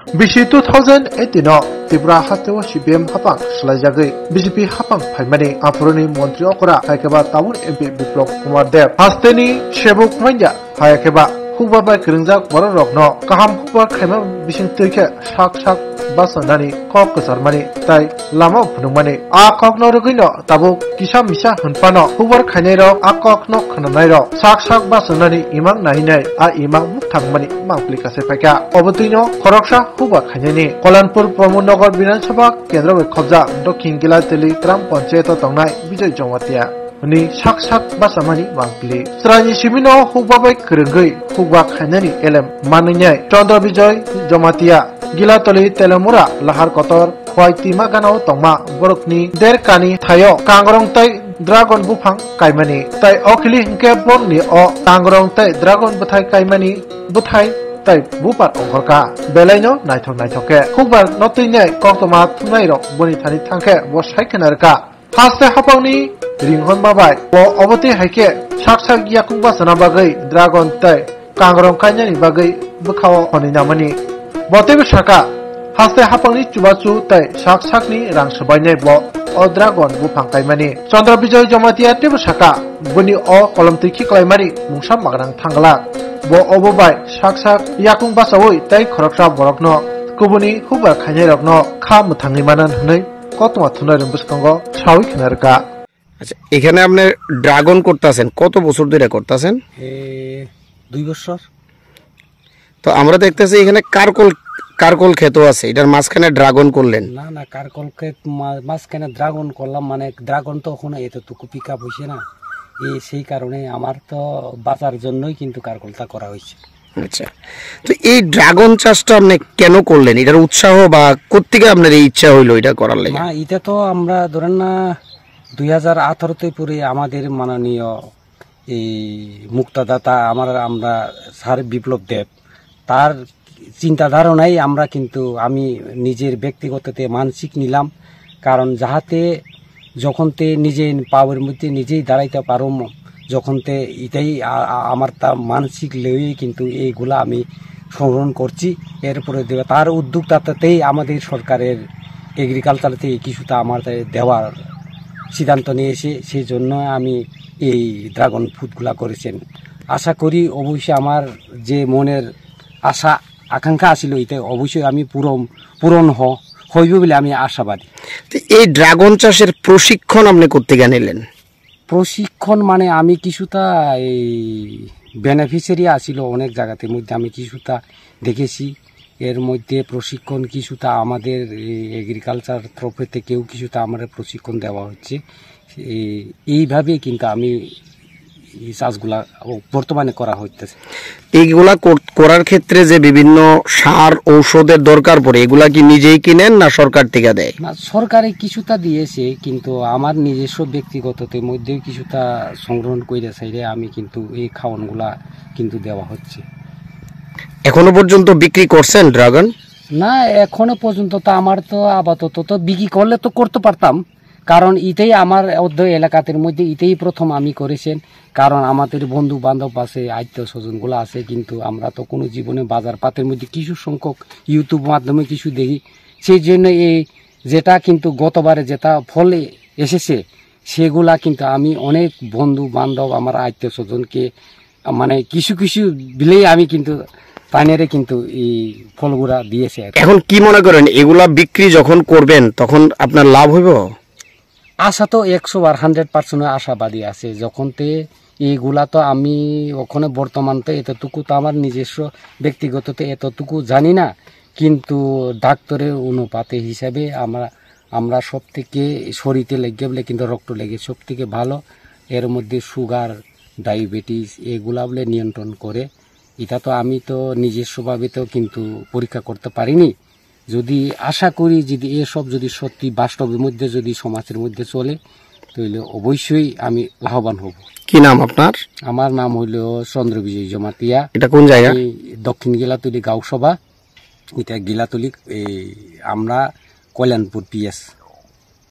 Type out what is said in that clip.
BC 2018 Tripura Hatewa CPM Hapang Shlajagi BJP Hapang Paimani Apurani Montri Okora Haikeba Tawun MP Biplok Kumar Dev Hasteni Shebuk Manja Haikeba Hubaba Krinjak Warokno Kaham Huba Khaima Bishing Tirke Shak Basanani Kok Sarmani Tai Lama Punumani A Kokno Rugino Tabu Kisha Misha Hunpano Hubar Khanero A Kokno Khananairo Shak Basanani Imang Nahinai A Imang Muktangmani Mangplika Sepaka Obutino Khoroksha Huba Khanyani Kolanpur Promonogar Binan Sabha Kendra Khobja Dokhin Gilateli Gram Panchayat Tongnai Bijoy Jamatia Ni Shak Basamani Mangpli Strani Shimino Hubabai Kringai Huba Khanyani Elem Maninyai Chandra Bijoy Jamatia Gilatoli Telemura Lahar Kotor Hwaiti Maganao Tongma Borokni Derkani Thayo Kangrong Tai Dragon Bufang Kaimani Tai Okili Hingke Bonni O Kangrong Tai Dragon Buthai Kaimani Buthai Tai Bupar Ongkorka Belaino Naithoke Hubar Notinai Koktoma Thunairo Boni Thani Thangke Bosai Kenarka Haste Hapangni Ringhon Mabai Bo Oboti Haike Shak Yakungba Sanabagai Dragon Tai Kangrong Kanyani Bagai Bukhawa Honinamani Botebe Shaka Haste Hapangni Chubachu Tai Shakni Rang Sabainai Bo O Dragon Bufang Kaimani Chandra Bijoy Jamatia Tebe Shaka Buni O Kolomtiki Klaimari Mungsam Magrang Thangala Bo Obobai Shak Yakung Basawoi Tai Khoroksha Borokno Kubuni Hubar Khanyarokno Kha Muthangi Manan Hnai Kotoma Thunai Rumbuskango Shawi Khnarka আচ্ছা এখানে আপনি dragon করতেছেন কত বছর ধরে করতেছেন 2 বছর তো আমরা দেখতেছি এখানে কারকল ক্ষেত আছে এটার মাঝখানে ড্রাগন করলেন না কারকল ক্ষেত মাঝখানে ড্রাগন করলাম মানে ড্রাগন তো ওখানে এতটুকু পিকআপ হইছে না সেই কারণে আমার তো বাঁচার জন্যই কিন্তু কারকলটা করা হয়েছে আচ্ছা তো এই ড্রাগন চাষটা আপনি কেন করলেন এটার উৎসাহ বা কোত্থেকে আপনার এই ইচ্ছা হইলো এটা করার লাগি না এটা তো আমরা ধরেন না 2018 পরে আমাদের মাননীয় এই মুক্তদাতা আমরা স্যার বিপ্লব দেব তার চিন্তাধারণাই আমরা কিন্তু আমি নিজের ব্যক্তিগততে মানসিক নিলাম কারণ যাহাতে যখন তে নিজে পাওয়ার মধ্যে নিজেই দাঁড়াইতে পারো যখন তে এটাই আমার তা মানসিক লেই কিন্তু এইগুলা আমি সংগ্রহণ করছি এরপরে তার উদ্যোক্তাতেই আমাদের সরকারের এগ্রিকালচার থেকে কিছুটা আমার দেওয়ার সিদ্ধান্ত নিয়েছে সেই জন্য আমি এই ড্রাগন ফ্রুটগুলা করেছেন আশা করি অবশ্যই আমার যে মনের আশা আকাঙ্ক্ষা ছিল এটা অবশ্যই আমি পূরণ হইবে বলে আমি আশাবাদী এই ড্রাগন চাষের প্রশিক্ষণ আপনি কোত্থেকে নিলেন প্রশিক্ষণ মানে আমি কিছুটা এই বেনিফিশিয়ারি আসিল অনেক জায়গাতে মধ্যে আমি কিছুটা দেখেছি এর মধ্যে প্রশিক্ষণ কিছুটা আমাদের এগ্রিকালচার তরফ থেকেও কিছুটা আমাদের প্রশিক্ষণ দেওয়া হচ্ছে এইভাবেই কিন্তু আমি এই চাষগুলা বর্তমানে করা হইতেছে এইগুলা করার ক্ষেত্রে যে বিভিন্ন সার ঔষধের দরকার পড়ে এগুলা কি নিজেই কিনেন না সরকার থেকে দেয় না সরকারে কিছুটা দিয়েছে কিন্তু আমার নিজস্ব ব্যক্তিগততে মধ্যেও কিছুটা সংগ্রহণ করে চাইলে আমি কিন্তু এই খাওয়ানগুলা কিন্তু দেওয়া হচ্ছে এখনো পর্যন্ত বিক্রি করছেন ড্রাগন না এখনো পর্যন্ত তো আমার তো আপাতত তো বিক্রি করলে তো করতে পারতাম কারণ এটাই আমার এলাকাতে মধ্যে এটাই প্রথম আমি করেছেন কারণ আমাদের বন্ধু বান্ধব আছে আত্মীয় স্বজনগুলো আছে কিন্তু আমরা তো কোনো জীবনে বাজার পাতের মধ্যে কিছু সংখ্যক ইউটিউব মাধ্যমে কিছু দেখি সেই জন্য এই যেটা কিন্তু গতবারে যেটা ফলে এসেছে সেগুলা কিন্তু আমি অনেক বন্ধু বান্ধব আমার আত্মীয় স্বজনকে মানে কিছু বিলেই আমি কিন্তু পানিরে কিন্তু এই ফলগুলা দিয়েছে এখন কি মনে করেন এগুলা বিক্রি যখন করবেন তখন আপনার লাভ হইব আশা তো 100% আশাবাদী আছে যখন তে এইগুলা তো আমি ওখানে বর্তমান তো এতটুকু তো আমার নিজস্ব ব্যক্তিগততে এতটুকু জানি না কিন্তু ডাক্তারের অনুপাতে হিসাবে আমরা সব থেকে শরীরে লেগে বলে কিন্তু রক্ত লেগে সব থেকে ভালো এর মধ্যে সুগার ডায়াবেটিস এগুলা বলে নিয়ন্ত্রণ করে এটা তো আমি তো নিজস্বভাবে তো কিন্তু পরীক্ষা করতে পারিনি যদি আশা করি যদি এসব যদি সত্যি বাস্তবের মধ্যে যদি সমাজের মধ্যে চলে তাহলে অবশ্যই আমি লাভবান হব কি নাম আপনার আমার নাম হইল চন্দ্র বিজয় জমাতিয়া এটা কোন জায়গা দক্ষিণ গিলাতলি গাঁও সভা এটা গিলাতলি আমরা কল্যাণপুর পিএস